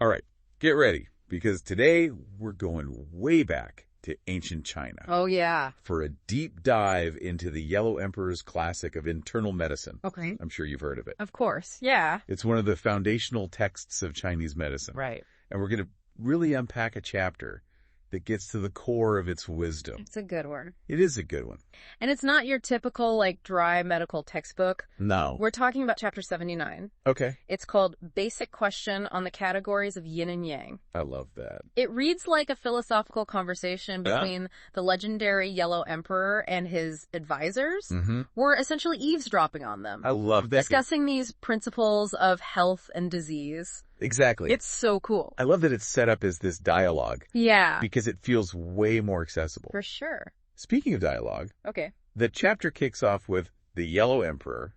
All right, get ready, because today we're going way back to ancient China. Oh, yeah. For a deep dive into the Yellow Emperor's classic of internal medicine. Okay. I'm sure you've heard of it. Of course, yeah. It's one of the foundational texts of Chinese medicine. Right. And we're going to really unpack a chapter that gets to the core of its wisdom. It's a good one. It is a good one. And it's not your typical, dry medical textbook. No. We're talking about chapter 79. Okay. It's called Basic Question on the Categories of Yin and Yang. I love that. It reads like a philosophical conversation between the legendary Yellow Emperor and his advisors. We're essentially eavesdropping on them. I love that. Discussing these principles of health and disease. Exactly. It's so cool. I love that it's set up as this dialogue. Yeah. Because it feels way more accessible. For sure. Speaking of dialogue, okay, the chapter kicks off with the Yellow Emperor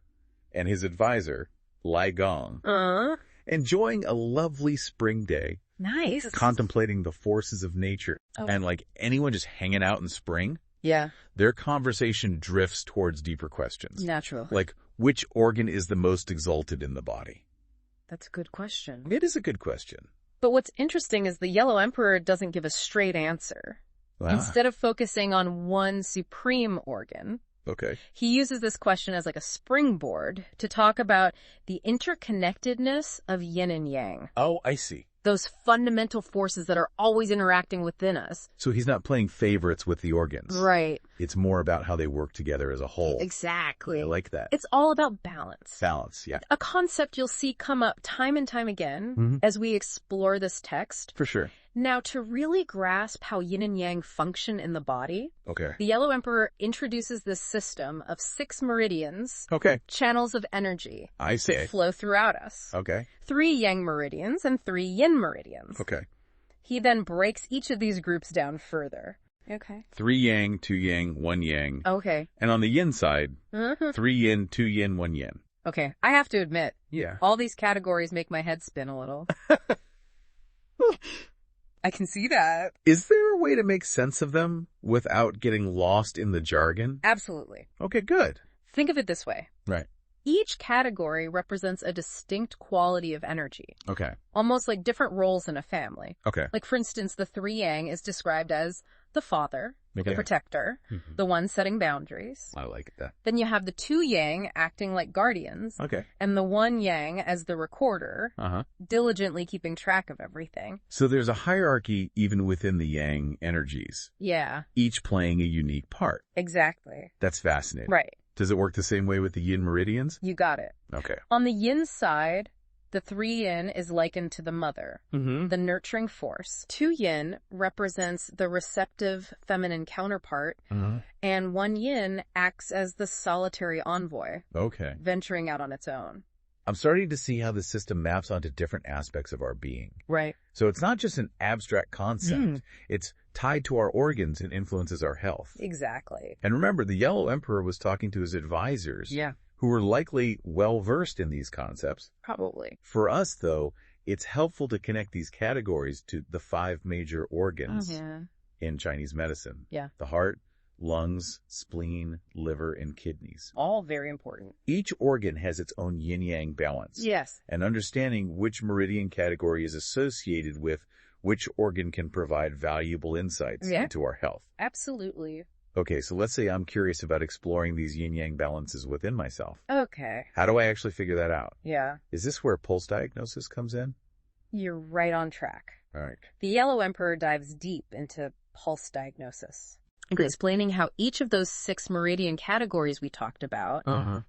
and his advisor, Lei Gong, enjoying a lovely spring day. Nice. Contemplating the forces of nature. And like anyone just hanging out in spring, yeah, their conversation drifts towards deeper questions. Natural. Like, which organ is the most exalted in the body? That's a good question. It is a good question. But what's interesting is the Yellow Emperor doesn't give a straight answer. Instead of focusing on one supreme organ, he uses this question as like a springboard to talk about the interconnectedness of yin and yang. Oh, I see. Those fundamental forces that are always interacting within us. So he's not playing favorites with the organs. Right. It's more about how they work together as a whole. Exactly. I like that. It's all about balance. Balance, yeah. A concept you'll see come up time and time again as we explore this text. For sure. Now, to really grasp how yin and yang function in the body, the Yellow Emperor introduces this system of 6 meridians, channels of energy, that flow throughout us. 3 yang meridians and 3 yin meridians. He then breaks each of these groups down further. 3 yang, 2 yang, 1 yang. And on the yin side, 3 yin, 2 yin, 1 yin. I have to admit, all these categories make my head spin a little. I can see that. Is there a way to make sense of them without getting lost in the jargon? Absolutely. Okay, good. Think of it this way. Right. Each category represents a distinct quality of energy. Almost like different roles in a family. Like, for instance, the 3 yang is described as the father, the protector, the one setting boundaries. I like that. Then you have the 2 yang acting like guardians. And the 1 yang as the recorder, diligently keeping track of everything. So there's a hierarchy even within the yang energies. Yeah. Each playing a unique part. Exactly. That's fascinating. Right. Does it work the same way with the yin meridians? You got it. On the yin side, the 3 yin is likened to the mother, the nurturing force. 2 yin represents the receptive feminine counterpart, and 1 yin acts as the solitary envoy, venturing out on its own. I'm starting to see how the system maps onto different aspects of our being. Right. So it's not just an abstract concept. It's tied to our organs and influences our health. Exactly. And remember, the Yellow Emperor was talking to his advisors. Who were likely well-versed in these concepts. Probably. For us, though, it's helpful to connect these categories to the 5 major organs in Chinese medicine. The heart, lungs, spleen, liver, and kidneys. All very important. Each organ has its own yin-yang balance. And understanding which meridian category is associated with which organ can provide valuable insights into our health. Absolutely. Okay, so let's say I'm curious about exploring these yin-yang balances within myself. How do I actually figure that out? Is this where pulse diagnosis comes in? You're right on track. All right. The Yellow Emperor dives deep into pulse diagnosis, explaining how each of those 6 meridian categories we talked about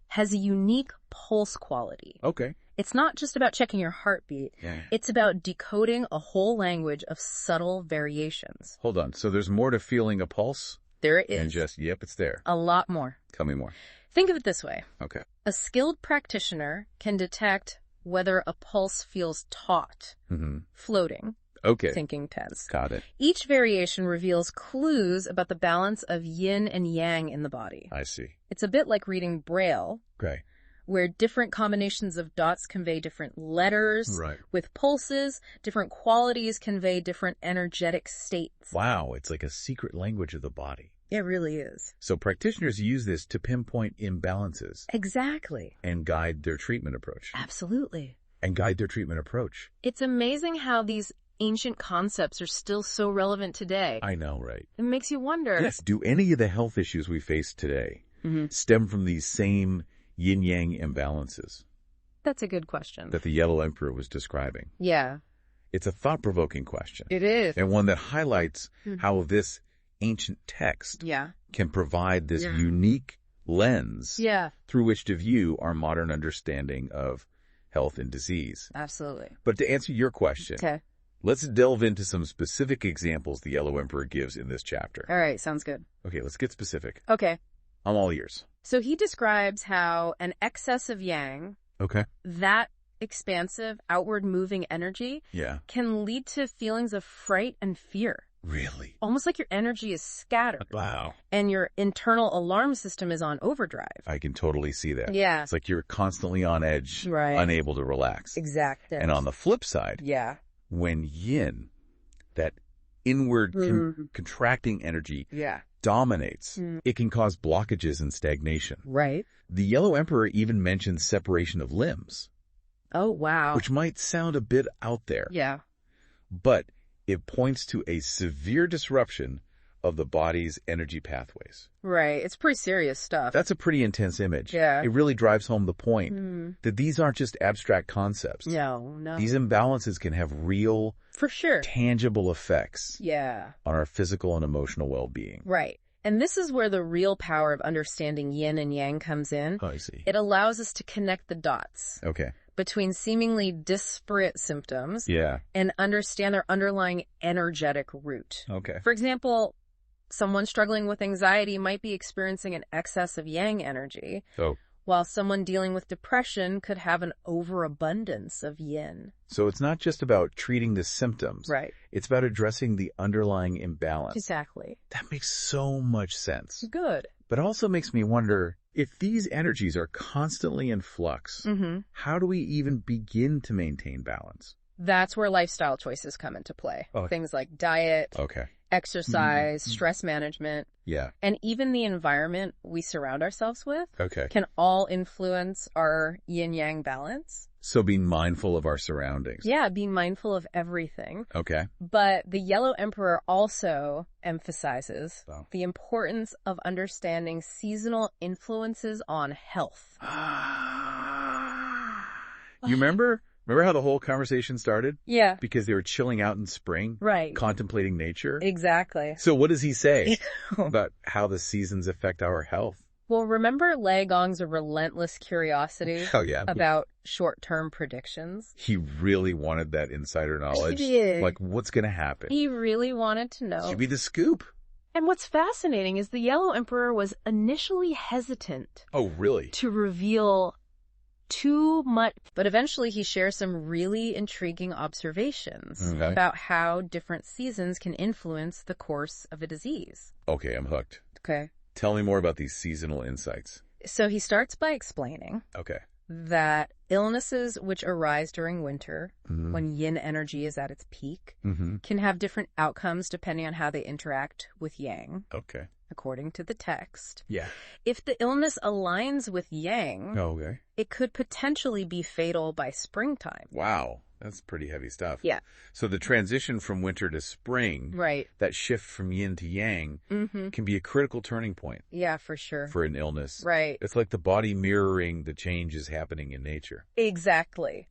has a unique pulse quality. It's not just about checking your heartbeat. It's about decoding a whole language of subtle variations. Hold on. So there's more to feeling a pulse? There it is. And just, it's there. A lot more. Tell me more. Think of it this way. A skilled practitioner can detect whether a pulse feels taut, floating, sinking tense. Got it. Each variation reveals clues about the balance of yin and yang in the body. I see. It's a bit like reading Braille. Where different combinations of dots convey different letters. With pulses, different qualities convey different energetic states. Wow, it's like a secret language of the body. It really is. So practitioners use this to pinpoint imbalances. Exactly. And guide their treatment approach. Absolutely. and guide their treatment approach. It's amazing how these ancient concepts are still so relevant today. I know, right? It makes you wonder. Yes. Do any of the health issues we face today stem from these same yin-yang imbalances? That's a good question. That the Yellow Emperor was describing. Yeah. It's a thought-provoking question. It is. And one that highlights how this ancient text can provide this unique lens through which to view our modern understanding of health and disease. Absolutely. But to answer your question, let's delve into some specific examples the Yellow Emperor gives in this chapter. All right, sounds good. Okay, let's get specific. Okay. I'm all ears. So he describes how an excess of yang, that expansive, outward-moving energy, can lead to feelings of fright and fear. Really? Almost like your energy is scattered. Wow. And your internal alarm system is on overdrive. I can totally see that. Yeah. It's like you're constantly on edge, unable to relax. Exactly. And on the flip side, when yin, that inward contracting energy, dominates, it can cause blockages and stagnation. Right. The Yellow Emperor even mentions separation of limbs. Oh, wow. Which might sound a bit out there. Yeah. But it points to a severe disruption of the body's energy pathways. Right. It's pretty serious stuff. That's a pretty intense image. Yeah. It really drives home the point that these aren't just abstract concepts. No. These imbalances can have real, for sure, tangible effects on our physical and emotional well-being. Right. And this is where the real power of understanding yin and yang comes in. Oh, I see. It allows us to connect the dots. Okay. Between seemingly disparate symptoms and understand their underlying energetic root. Okay. For example, someone struggling with anxiety might be experiencing an excess of yang energy, while someone dealing with depression could have an overabundance of yin. So it's not just about treating the symptoms. Right. It's about addressing the underlying imbalance. Exactly. That makes so much sense. Good. But also makes me wonder, if these energies are constantly in flux, how do we even begin to maintain balance? That's where lifestyle choices come into play. Things like diet, exercise, stress management, and even the environment we surround ourselves with can all influence our yin-yang balance. So being mindful of our surroundings. Yeah, being mindful of everything. Okay. But the Yellow Emperor also emphasizes the importance of understanding seasonal influences on health. You remember how the whole conversation started? Yeah. Because they were chilling out in spring. Right. Contemplating nature. Exactly. So what does he say about how the seasons affect our health? Well, remember Lei Gong's relentless curiosity about short-term predictions? He really wanted that insider knowledge. He did. Like, what's going to happen? He really wanted to know. Should be the scoop. And what's fascinating is the Yellow Emperor was initially hesitant. Oh, really? To reveal too much. But eventually he shares some really intriguing observations about how different seasons can influence the course of a disease. Okay, I'm hooked. Okay. Tell me more about these seasonal insights. So he starts by explaining that illnesses which arise during winter, when yin energy is at its peak, can have different outcomes depending on how they interact with yang. Okay. According to the text. Yeah. If the illness aligns with yang, it could potentially be fatal by springtime. Wow. That's pretty heavy stuff. Yeah. So the transition from winter to spring, that shift from yin to yang, can be a critical turning point. Yeah, for sure. For an illness. Right. It's like the body mirroring the changes happening in nature. Exactly.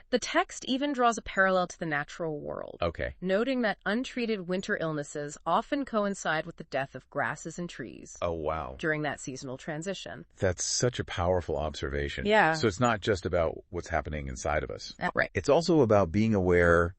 The text even draws a parallel to the natural world. Okay. Noting that untreated winter illnesses often coincide with the death of grasses and trees. Oh, wow. During that seasonal transition. That's such a powerful observation. Yeah. So it's not just about what's happening inside of us. Right. It's also about being aware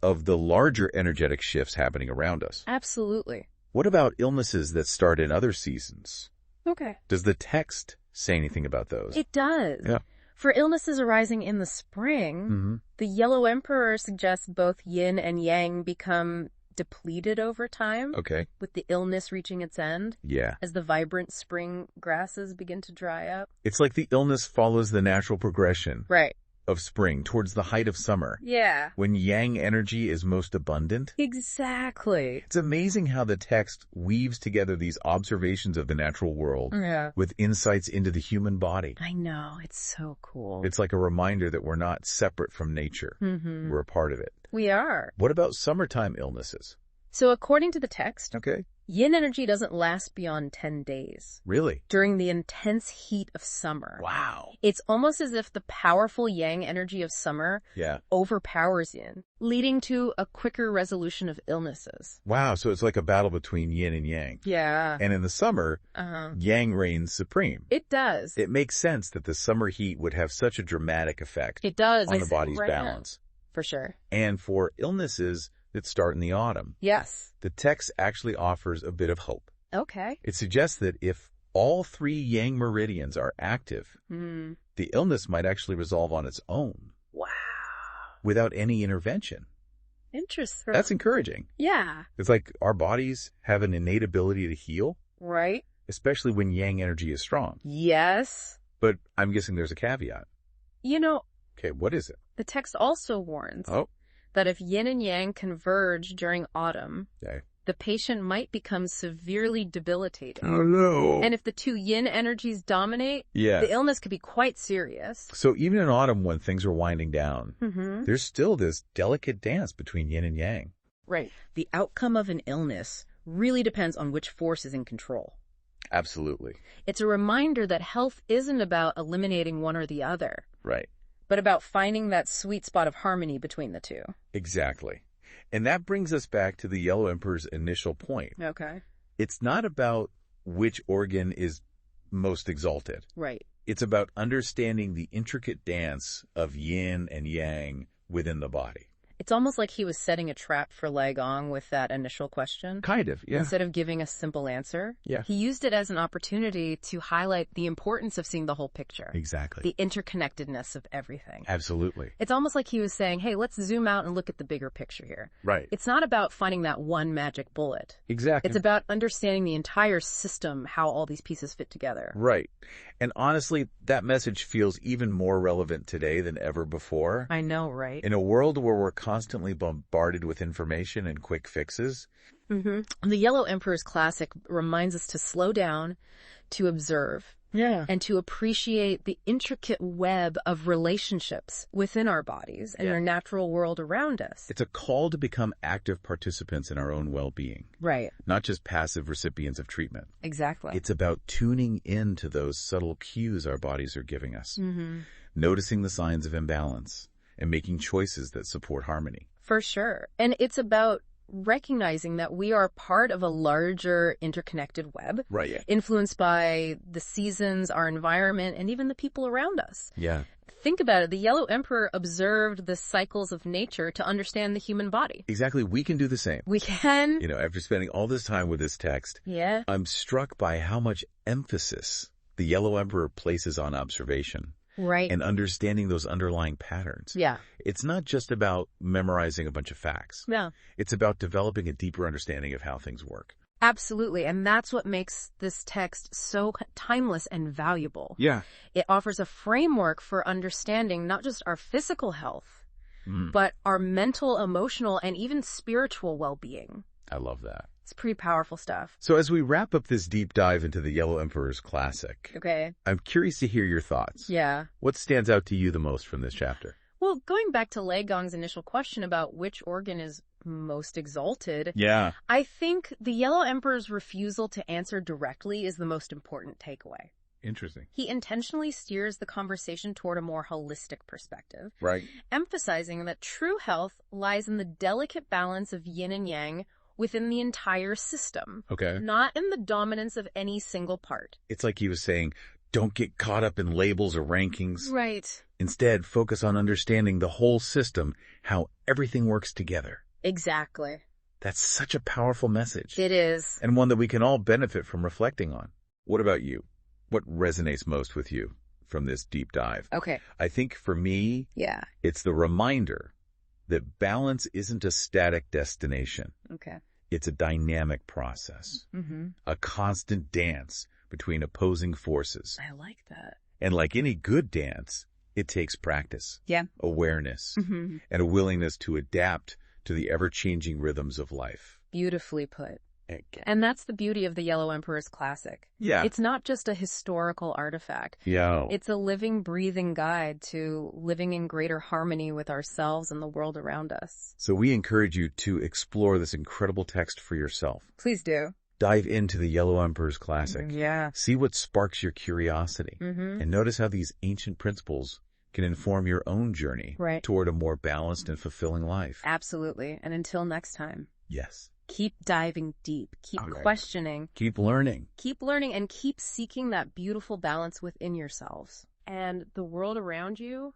of the larger energetic shifts happening around us. Absolutely. What about illnesses that start in other seasons? Okay. Does the text say anything about those? It does. Yeah. For illnesses arising in the spring, the Yellow Emperor suggests both yin and yang become depleted over time. Okay. With the illness reaching its end. Yeah. As the vibrant spring grasses begin to dry up. It's like the illness follows the natural progression. Right. of spring, towards the height of summer. Yeah. When yang energy is most abundant. Exactly. It's amazing how the text weaves together these observations of the natural world with insights into the human body. I know. It's so cool. It's like a reminder that we're not separate from nature. We're a part of it. We are. What about summertime illnesses? So according to the text, okay, yin energy doesn't last beyond 10 days. Really? During the intense heat of summer. Wow. It's almost as if the powerful yang energy of summer overpowers yin, leading to a quicker resolution of illnesses. Wow, so it's like a battle between yin and yang. Yeah. And in the summer, yang reigns supreme. It does. It makes sense that the summer heat would have such a dramatic effect on the body's balance. For sure. And for illnesses that start in the autumn. Yes. The text actually offers a bit of hope. Okay. It suggests that if all 3 yang meridians are active, the illness might actually resolve on its own. Wow. Without any intervention. Interesting. That's encouraging. Yeah. It's like our bodies have an innate ability to heal. Right. Especially when yang energy is strong. Yes. But I'm guessing there's a caveat. Okay, what is it? The text also warns that if yin and yang converge during autumn, the patient might become severely debilitated. Oh, no. And if the 2 yin energies dominate, the illness could be quite serious. So even in autumn when things are winding down, there's still this delicate dance between yin and yang. Right. The outcome of an illness really depends on which force is in control. Absolutely. It's a reminder that health isn't about eliminating one or the other. Right. But about finding that sweet spot of harmony between the 2. Exactly. And that brings us back to the Yellow Emperor's initial point. Okay. It's not about which organ is most exalted. Right. It's about understanding the intricate dance of yin and yang within the body. It's almost like he was setting a trap for Lei Gong with that initial question. Kind of, yeah. Instead of giving a simple answer. Yeah. He used it as an opportunity to highlight the importance of seeing the whole picture. Exactly. The interconnectedness of everything. Absolutely. It's almost like he was saying, hey, let's zoom out and look at the bigger picture here. Right. It's not about finding that one magic bullet. Exactly. It's about understanding the entire system, how all these pieces fit together. Right. And honestly, that message feels even more relevant today than ever before. I know, right? In a world where we're constantly bombarded with information and quick fixes. The Yellow Emperor's classic reminds us to slow down, to observe, and to appreciate the intricate web of relationships within our bodies and our natural world around us. It's a call to become active participants in our own well-being. Right. Not just passive recipients of treatment. Exactly. It's about tuning into those subtle cues our bodies are giving us. Noticing the signs of imbalance and making choices that support harmony. For sure. And it's about recognizing that we are part of a larger interconnected web. Right, yeah. Influenced by the seasons, our environment, and even the people around us. Yeah. Think about it. The Yellow Emperor observed the cycles of nature to understand the human body. Exactly. We can do the same. We can. After spending all this time with this text, I'm struck by how much emphasis the Yellow Emperor places on observation. Right. And understanding those underlying patterns. Yeah. It's not just about memorizing a bunch of facts. No. It's about developing a deeper understanding of how things work. Absolutely. And that's what makes this text so timeless and valuable. Yeah. It offers a framework for understanding not just our physical health, but our mental, emotional, and even spiritual well-being. I love that. It's pretty powerful stuff. So as we wrap up this deep dive into the Yellow Emperor's classic, I'm curious to hear your thoughts. Yeah. What stands out to you the most from this chapter? Well, going back to Lei Gong's initial question about which organ is most exalted, I think the Yellow Emperor's refusal to answer directly is the most important takeaway. Interesting. He intentionally steers the conversation toward a more holistic perspective, right? Emphasizing that true health lies in the delicate balance of yin and yang within the entire system. Okay. Not in the dominance of any single part. It's like he was saying, don't get caught up in labels or rankings. Right. Instead, focus on understanding the whole system, how everything works together. Exactly. That's such a powerful message. It is. And one that we can all benefit from reflecting on. What about you? What resonates most with you from this deep dive? Okay. I think for me, it's the reminder that balance isn't a static destination. Okay. It's a dynamic process, a constant dance between opposing forces. I like that. And like any good dance, It takes practice, yeah, awareness, and a willingness to adapt to the ever-changing rhythms of life. Beautifully put. And that's the beauty of the Yellow Emperor's Classic. Yeah. It's not just a historical artifact. Yeah. It's a living, breathing guide to living in greater harmony with ourselves and the world around us. So we encourage you to explore this incredible text for yourself. Please do. Dive into the Yellow Emperor's Classic. Yeah. See what sparks your curiosity. And notice how these ancient principles can inform your own journey toward a more balanced and fulfilling life. Absolutely. And until next time. Yes. Keep diving deep. Keep questioning. Keep learning. Keep learning and keep seeking that beautiful balance within yourselves. And the world around you